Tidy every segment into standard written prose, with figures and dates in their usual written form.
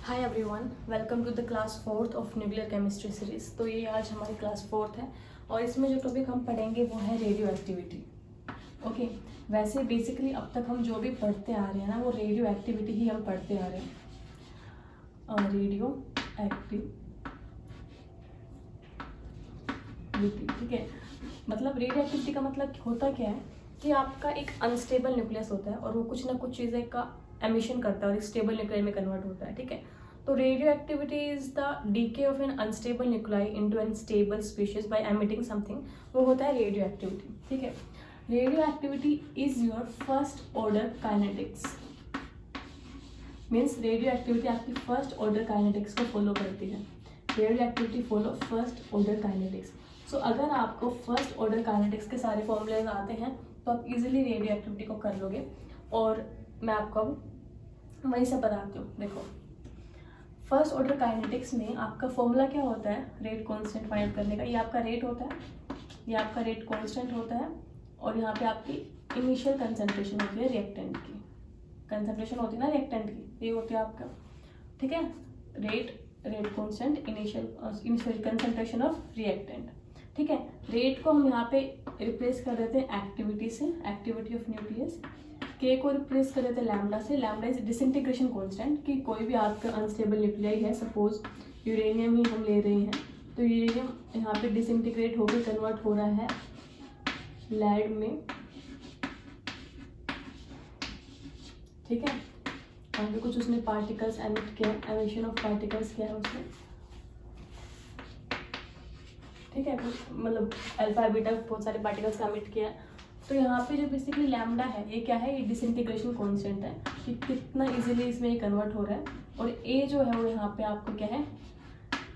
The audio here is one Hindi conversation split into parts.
Hi everyone, welcome to the class fourth of nuclear chemistry series. तो ये आज हमारी क्लास फोर्थ है और इसमें जो टॉपिक हम पढ़ेंगे वो है रेडियो एक्टिविटी। ओके, वैसे बेसिकली अब तक हम जो भी पढ़ते आ रहे हैं ना वो रेडियो एक्टिविटी ही हम पढ़ते आ रहे हैं। रेडियो एक्टिविटी, ठीक है। मतलब रेडियो एक्टिविटी का मतलब होता क्या है कि आपका एक अनस्टेबल न्यूक्लियस होता है और वो कुछ ना कुछ चीज़ें का एमिशन करता है और एक स्टेबल न्यूक्लियर में कन्वर्ट होता है, ठीक है। तो radioactivity is the decay of an unstable nuclei into an stable species by emitting something, वो होता है रेडियो एक्टिविटी, ठीक है। Radioactivity is your first order kinetics, means radioactivity आपकी फर्स्ट ऑर्डर काइनेटिक्स को फॉलो करती है। Radioactivity follow first order kinetics. So अगर आपको फर्स्ट ऑर्डर काइनेटिक्स के सारे फॉर्मूलेज आते हैं तो आप इजीली रेडियो एक्टिविटी को कर लोगे। और मैं आपको अब वहीं से बताती हूँ। देखो, फर्स्ट ऑर्डर काइनेटिक्स में आपका फॉर्मूला क्या होता है रेट कांस्टेंट फाइंड करने का। ये आपका रेट होता है, ये आपका रेट कांस्टेंट होता है और यहाँ पे आपकी इनिशियल कंसंट्रेशन होती है रिएक्टेंट की। कंसंट्रेशन होती है ना रिएक्टेंट की, ये होती है आपका, ठीक है। Rate constant initial concentration of reactant, ठीक है। रेट को हम यहाँ पे रिप्लेस कर देते हैं एक्टिविटी से, एक्टिविटी ऑफ न्यूक्लियस। के को रिप्लेस कर देते हैं लैम्डा से। लैम्डा इज डिसइंटीग्रेशन कांस्टेंट, कि कोई भी आपका अनस्टेबल न्यूक्लियाई है, सपोज यूरेनियम ही हम ले रहे हैं, तो यूरेनियम यहाँ पे डिसइंटीग्रेट होकर कन्वर्ट हो रहा है लैड में, ठीक है। यहाँ पे कुछ उसने पार्टिकल्स एमिट किया, एमिशन ऑफ पार्टिकल्स किया है उसने, ठीक है। मतलब अल्फा बीटा बहुत सारे पार्टिकल्स का एमिट किया है। तो यहाँ पे जो बेसिकली लैम्डा है, ये क्या है, ये डिसइंटीग्रेशन कांस्टेंट है कि कितना इजीली इसमें ये कन्वर्ट हो रहा है। और ए जो है वो यहाँ पे आपको क्या है,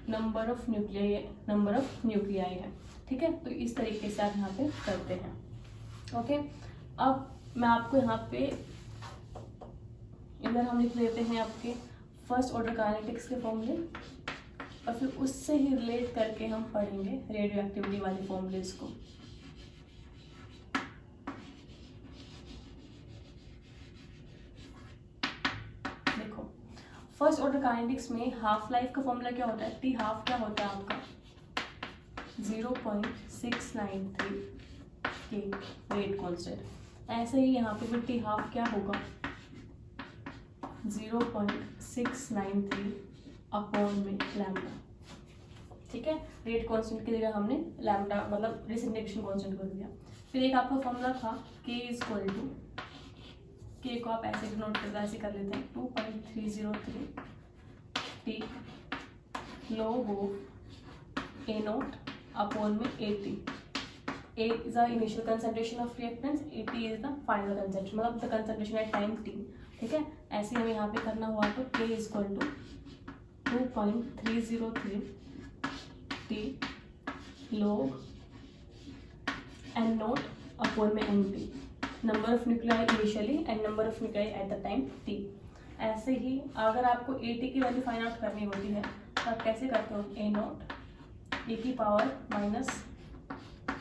नंबर ऑफ न्यूक्लियाई है, ठीक है। तो इस तरीके से आप यहाँ पे करते हैं, ओके। अब मैं आपको यहाँ पे इधर हम लिख लेते हैं आपके फर्स्ट ऑर्डर काइनेटिक्स के फॉर्मूले और फिर उससे ही रिलेट करके हम पढ़ेंगे रेडियो एक्टिविटी वाले फॉर्मूलेज को। फर्स्ट ऑर्डर काइनेटिक्स में हाफ लाइफ का फॉर्मूला क्या होता है, टी हाफ क्या होता है आपका 0.693 के रेट कांस्टेंट। ऐसे ही यहाँ पे भी टी हाफ क्या होगा 0.693 अपॉन में लैम्डा, ठीक है। रेट कांस्टेंट की जगह हमने लैम्डा मतलब डिसइंटीग्रेशन कांस्टेंट कर दिया। फिर एक आपका फॉर्मूला था के इज इक्वल टू, के को आप ऐसे नोट कर ऐसे कर लेते हैं 2.303 t log of A naught upon में 80। A is the initial concentration of reactants, 80 is the final concentration, मतलब the concentration at time t, ठीक है। ऐसे हमें यहाँ पे करना हुआ तो k is equal to 2.303 t log N naught upon में N t, number of nuclei initially and number of nuclei at the time t. ऐसे ही अगर आपको ए टी की वैल्यू फाइंड आउट करनी होती है तो आप कैसे करते हो, ए नॉट ए की पावर माइनस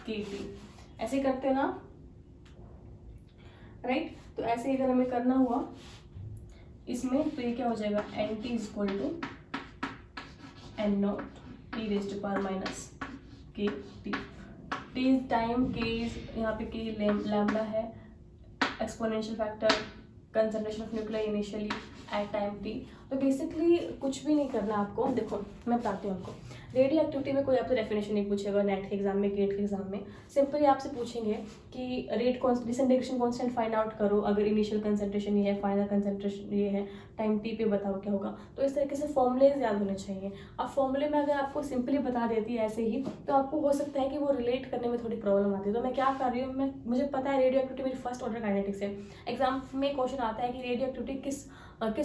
के टी, ऐसे करते हो ना, राइट। तो ऐसे अगर हमें करना हुआ इसमें तो ये क्या हो जाएगा, N T is equal to N not T raise to power minus K T. T time के यहाँ पे के लैम्डा है, exponential factor concentration of nuclei initially at time T. तो बेसिकली कुछ भी नहीं करना आपको। देखो मैं बताती हूँ आपको, रेडियो एक्टिविटी में कोई आपसे डेफिनेशन नहीं पूछेगा नेट के एग्जाम में, गेट के एग्जाम में। सिंपली आपसे पूछेंगे कि rate disintegration constant find out करो, अगर इनिशियल कंसंट्रेशन ये है, फाइनल कंसंट्रेशन ये है, टाइम टी पे बताओ क्या होगा। तो इस तरीके से फॉर्मूलेज याद होने चाहिए। अब फॉर्मूले में अगर आपको सिंपली बता देती है ऐसे ही तो आपको हो सकता है कि वो रिलेट करने में थोड़ी प्रॉब्लम आती है। तो मैं क्या कर रही हूँ, मुझे पता है रेडियो एक्टिविटी मेरी फर्स्ट ऑर्डर काइनेटिक्स है। एग्जाम में क्वेश्चन आता है कि रेडियो एक्टिविटी किस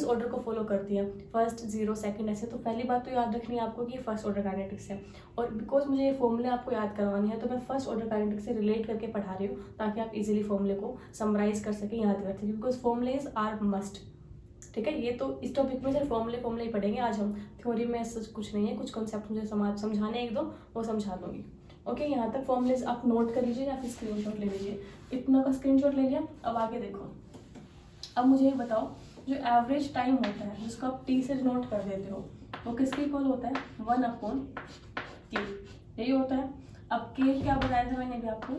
ऑर्डर को फॉलो करती है, फर्स्ट, जीरो, सेकंड, ऐसे। तो पहली बात तो याद रखनी है आपको कि फर्स्ट ऑर्डर काइनेटिक्स है। और बिकॉज मुझे ये फॉर्मूले आपको याद करवानी है तो मैं फर्स्ट ऑर्डर काइनेटिक्स से रिलेट करके पढ़ा रही हूँ ताकि आप इजीली फॉर्मूले को समराइज कर सकें, याद कर सकें, बिकॉज फॉर्मूलेज आर मस्ट, ठीक है। ये तो इस टॉपिक में सिर्फ फॉर्मूले ही पढ़ेंगे आज हम, थ्योरी में ऐसा कुछ नहीं है। कुछ कॉन्सेप्ट मुझे समझाने एक दो वो समझा दूंगी, ओके। यहाँ तक फॉर्मूलेज आप नोट कर लीजिए या फिर स्क्रीनशॉट ले लीजिए। इतना का स्क्रीनशॉट ले लिया। अब आगे देखो, अब मुझे ये बताओ जो एवरेज टाइम होता है जिसको आप टी से नोट कर देते हो वो किसके इक्वल होता है, 1/k, यही होता है। अब k क्या बताया था मैंने अभी आपको,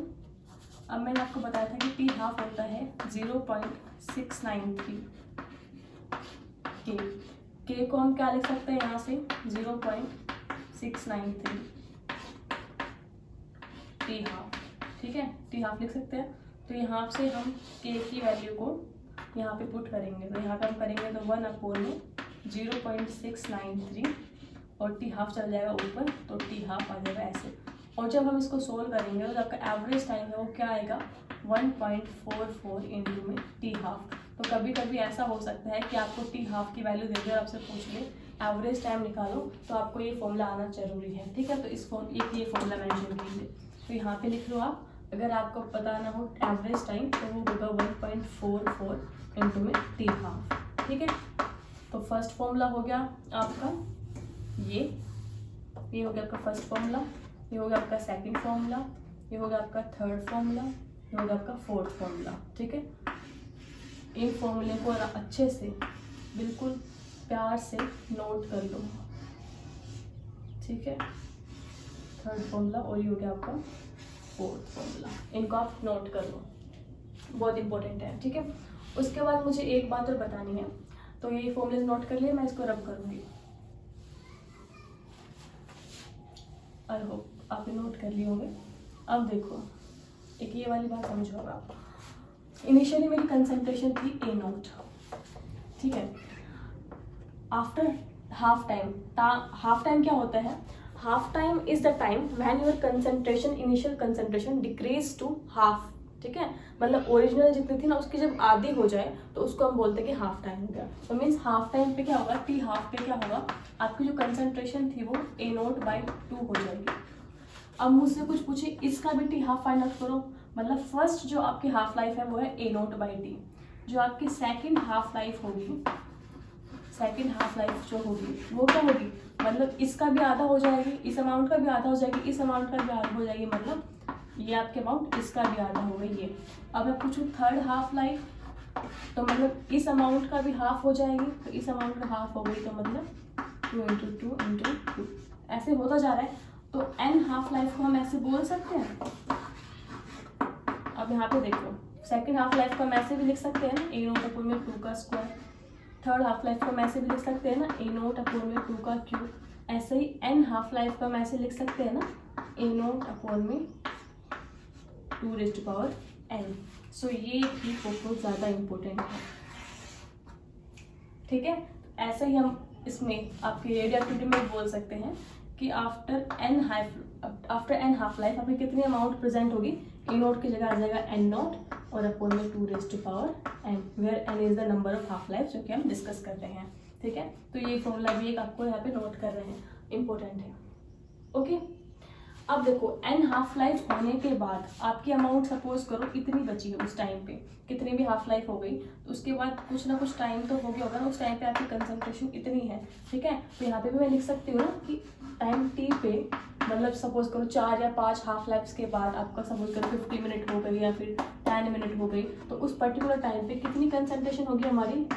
अब मैंने आपको बताया था कि टी हाफ होता है 0.693 k को हम क्या लिख सकते हैं यहाँ से 0.693 टी हाफ, ठीक है, टी हाफ लिख सकते हैं। तो यहाँ से हम k की वैल्यू को यहाँ पे पुट करेंगे, तो यहाँ पे हम करेंगे तो 1/0.693 और टी हाफ चल जाएगा ऊपर, तो टी हाफ आ जाएगा ऐसे। और जब हम इसको सोल्व करेंगे तो आपका एवरेज टाइम है वो क्या आएगा 1.44 इंटू में टी हाफ। तो कभी कभी ऐसा हो सकता है कि आपको टी हाफ की वैल्यू दे दे और आपसे पूछ ले एवरेज टाइम निकालो, तो आपको ये फॉर्मूला आना जरूरी है, ठीक है। तो इस ये फॉर्मूला मेंशन कीजिए, तो यहाँ पे लिख लो आप। अगर आपको पता ना हो एवरेज टाइम तो वो होगा 1.44 इंटू में टी हाफ, ठीक है। तो फर्स्ट फॉर्मूला हो गया आपका ये हो गया आपका फर्स्ट फॉर्मूला, ये हो गया आपका सेकंड फॉर्मूला, ये हो गया आपका थर्ड फॉर्मूला, ये हो गया आपका फोर्थ फॉर्मूला, ठीक है। इन फॉर्मूले को अच्छे से बिल्कुल प्यार से नोट कर लो, ठीक है। थर्ड फॉर्मूला और ये हो गया आपका फोर्थ फॉर्मूला, इनको आप नोट कर लो, बहुत इंपॉर्टेंट है, ठीक है। उसके बाद मुझे एक बात और बतानी है, तो ये फॉर्मूले नोट कर लिए, मैं इसको रब करूँगी। आई होप आपने नोट कर लिए होंगे। अब देखो एक ये वाली बात समझो आप, इनिशियली मेरी कंसंट्रेशन थी A0, ठीक है। After half time, half time क्या होता है, half time is the time when your concentration initial concentration decrease to half, ठीक है। मतलब ओरिजिनल जितनी थी ना उसकी जब आधी हो जाए तो उसको हम बोलते हैं कि हाफ टाइम हो गया। तो मीन्स हाफ टाइम पे क्या होगा, टी हाफ पे क्या होगा, आपकी जो कंसंट्रेशन थी वो A0/2 हो जाएगी। अब मुझसे कुछ पूछे इसका भी टी हाफ फाइंड आउट करो, मतलब फर्स्ट जो आपकी हाफ लाइफ है वो है A0/T, जो आपकी सेकेंड हाफ लाइफ होगी, सेकेंड हाफ लाइफ जो होगी वो क्या होगी, मतलब इसका भी आधा हो जाएगी, इस अमाउंट का भी आधा हो जाएगी, इस अमाउंट का भी आधा हो जाएगी, मतलब ये आपके अमाउंट इसका भी आधा हो गई ये। अब मैं पूछूँ थर्ड हाफ लाइफ, तो मतलब इस अमाउंट का भी हाफ हो जाएगी, तो इस अमाउंट का हाफ हो गई, तो मतलब 2 × 2 × 2 ऐसे होता जा रहा है। तो n हाफ लाइफ को हम ऐसे बोल सकते हैं। अब यहाँ पे देखो सेकेंड हाफ लाइफ को हम ऐसे भी लिख सकते हैं ना A0/2 का स्क्वायर, थर्ड हाफ लाइफ को हम ऐसे भी लिख सकते हैं ना A0/2 का क्यूब, ऐसे ही n हाफ लाइफ को हम ऐसे लिख सकते हैं ना A0/2n। सो ये भी बहुत ज़्यादा इम्पोर्टेंट है, ठीक है। ऐसे ही हम इसमें आपकी रेडियो एक्टिविटी में बोल सकते हैं कि आफ्टर n हाफ लाइफ आपकी कितनी अमाउंट प्रेजेंट होगी, A0 की जगह आ जाएगा n0 और अपोन में 2n, where n is the number of half life जो कि हम डिस्कस कर रहे हैं, ठीक है। तो ये फॉर्मूला भी एक आपको यहाँ पे नोट कर रहे हैं, इम्पोर्टेंट है, ओके। अब देखो n हाफ लाइफ होने के बाद आपकी अमाउंट सपोज करो इतनी बची है उस टाइम पे, कितनी भी हाफ लाइफ हो गई, तो उसके बाद कुछ ना कुछ टाइम तो हो गया होगा ना, उस टाइम पे आपकी कंसंट्रेशन इतनी है, ठीक है। तो यहाँ पे भी मैं लिख सकती हूँ ना कि टाइम t पे, मतलब सपोज करो 4 या 5 हाफ लाइफ्स के बाद आपका सपोज करो 50 मिनट हो गई या फिर 10 मिनट हो गई, तो उस पर्टिकुलर टाइम पे कितनी कंसंट्रेशन होगी हमारी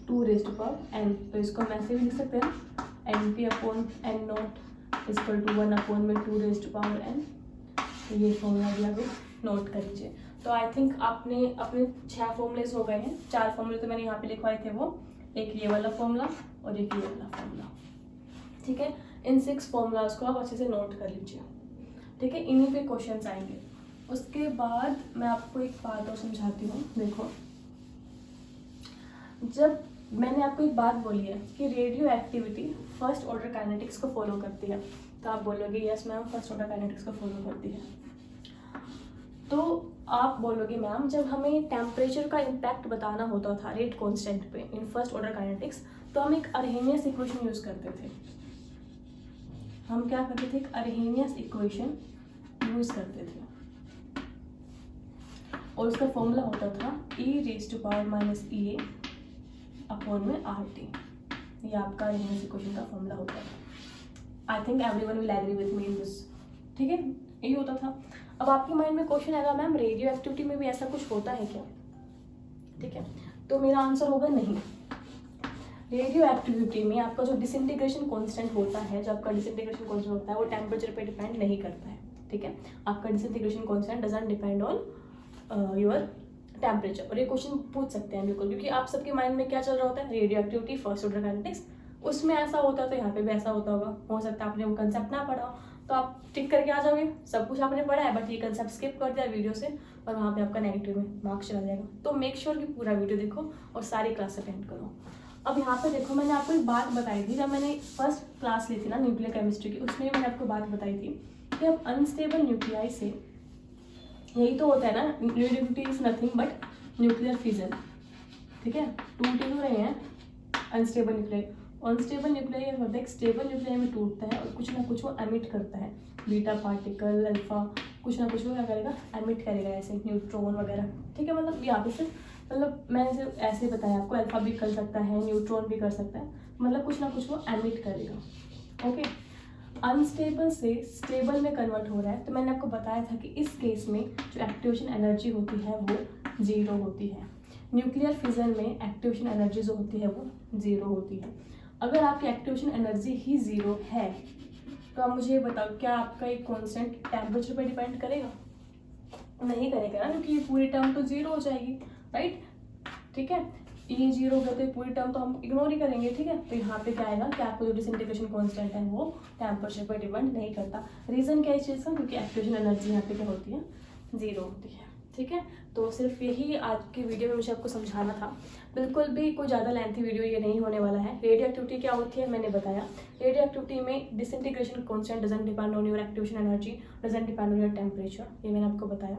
2n। तो इसको हम ऐसे भी लिख सकते हैं Np/n0 इक्वल टू 1/2n। तो ये फॉर्मूला भी आप नोट कर लीजिए। तो आई थिंक आपने अपने 6 फॉर्मूलेज हो गए हैं, 4 फॉर्मूले तो मैंने यहाँ पे लिखवाए थे, वो एक ये वाला फॉर्मूला और एक ये वाला फॉर्मूला, ठीक है। इन 6 फॉर्मूलाज को आप अच्छे से नोट कर लीजिए, ठीक है। इन्हीं पे क्वेश्चंस आएंगे। उसके बाद मैं आपको एक बात और समझाती हूँ। देखो जब मैंने आपको एक बात बोली है कि radio activity first order kinetics को फॉलो करती है, तो आप बोलोगे yes ma'am first order kinetics को फॉलो करती है। तो आप बोलोगे मैम जब हमें टेम्परेचर का इम्पैक्ट बताना होता था रेट कांस्टेंट पे इन फर्स्ट ऑर्डर काइनेटिक्स, तो हम एक अर्हेनियस इक्वेशन यूज़ करते थे। हम क्या करते थे, एक अर्हेनियस इक्वेशन यूज़ करते थे और उसका फॉर्मूला होता था e⁻⁻ अपॉन में RT। ये आपका अर्हेनियस इक्वेशन का फॉर्मूला होता था। I think everyone will agree with me in this, ठीक है, यही होता था। अब आपके माइंड में क्वेश्चन आएगा मैम रेडियो एक्टिविटी में भी ऐसा कुछ होता है क्या, ठीक है। तो मेरा आंसर होगा नहीं। रेडियो एक्टिविटी में आपका जो डिसइंटीग्रेशन कांस्टेंट होता है, जो आपका डिसइंटीग्रेशन कांस्टेंट होता है वो टेम्परेचर पे डिपेंड नहीं करता है, ठीक है। आपका disintegration constant doesn't depend on your temperature. और ये क्वेश्चन पूछ सकते हैं बिल्कुल, क्योंकि आप सबके माइंड में क्या चल रहा होता है, radio activity, first order kinetics, उसमें ऐसा होता है तो यहाँ पे भी ऐसा होता होगा। हो सकता है आपने वो कंसेप्ट ना पढ़ा हो तो आप टिक करके आ जाओगे, सब कुछ आपने पढ़ा है बट ये कंसेप्ट स्किप कर दिया वीडियो से, और वहाँ पे आपका नेगेटिव में मार्क्स चला जाएगा। तो मेक श्योर कि पूरा वीडियो देखो और सारी क्लास अटेंड करो। अब यहाँ पे देखो, मैंने आपको एक बात बताई थी जब मैंने फर्स्ट क्लास ली थी ना न्यूक्लियर केमिस्ट्री की, उसमें मैंने आपको बात बताई थी कि अब अनस्टेबल न्यूक्लियाई से, यही तो होता है ना, radioactivity is nothing but nuclear fission, ठीक है। टूट ही रहे हैं अनस्टेबल न्यूक्लियाई। अनस्टेबल न्यूक्लियाई होता है, स्टेबल न्यूक्लियाई में टूटता है और कुछ ना कुछ वो एमिट करता है, बीटा पार्टिकल, अल्फा, कुछ ना कुछ वो क्या करेगा, एमिट करेगा, ऐसे न्यूट्रॉन वगैरह, ठीक है। मतलब यहाँ पे सिर्फ, मतलब मैंने सिर्फ ऐसे बताया आपको, अल्फा भी कर सकता है, न्यूट्रॉन भी कर सकता है, मतलब कुछ ना कुछ वो एमिट करेगा, ओके। अनस्टेबल से स्टेबल में कन्वर्ट हो रहा है, तो मैंने आपको बताया था कि इस केस में जो एक्टिवेशन एनर्जी होती है वो 0 होती है। न्यूक्लियर फिजन में एक्टिवेशन एनर्जी जो होती है वो 0 होती है। अगर आपकी एक्टिवेशन एनर्जी ही 0 है तो आप मुझे ये बताओ, क्या आपका एक कॉन्स्टेंट टेम्परेचर पर डिपेंड करेगा? नहीं करेगा ना, क्योंकि ये पूरी टर्म तो 0 हो जाएगी, राइट, ठीक है। ये 0 हो गया तो पूरी टर्म तो हम इग्नोर ही करेंगे, ठीक है। तो यहाँ पे क्या आएगा कि आपको जो डिसइंटीग्रेशन कांस्टेंट है वो टेम्परेचर पर डिपेंड नहीं करता। रीज़न क्या है इस चीज़ का? क्योंकि एक्टिवेशन एनर्जी यहाँ पे क्या होती है, 0 होती है, ठीक है। तो सिर्फ यही आज की वीडियो में मुझे आपको समझाना था। बिल्कुल भी कोई ज़्यादा लेंथी वीडियो ये नहीं होने वाला है। रेडियो एक्टिविटी क्या होती है मैंने बताया। रेडियो एक्टिविटी में disintegration constant doesn't depend on your activation energy, doesn't depend on your temperature, ये मैंने आपको बताया।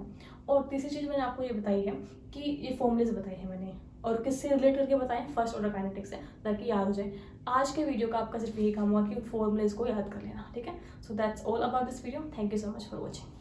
और तीसरी चीज़ मैंने आपको ये बताई है कि ये फॉर्मूलेज बताए हैं मैंने, और किससे रिलेट करके बताएं, फर्स्ट ऑर्डर काइनेटिक्स से, ताकि याद हो जाए। आज के वीडियो का आपका सिर्फ यही काम हुआ कि फॉर्मूलेज को याद कर लेना, ठीक है। So that's all about this video. Thank you so much for watching.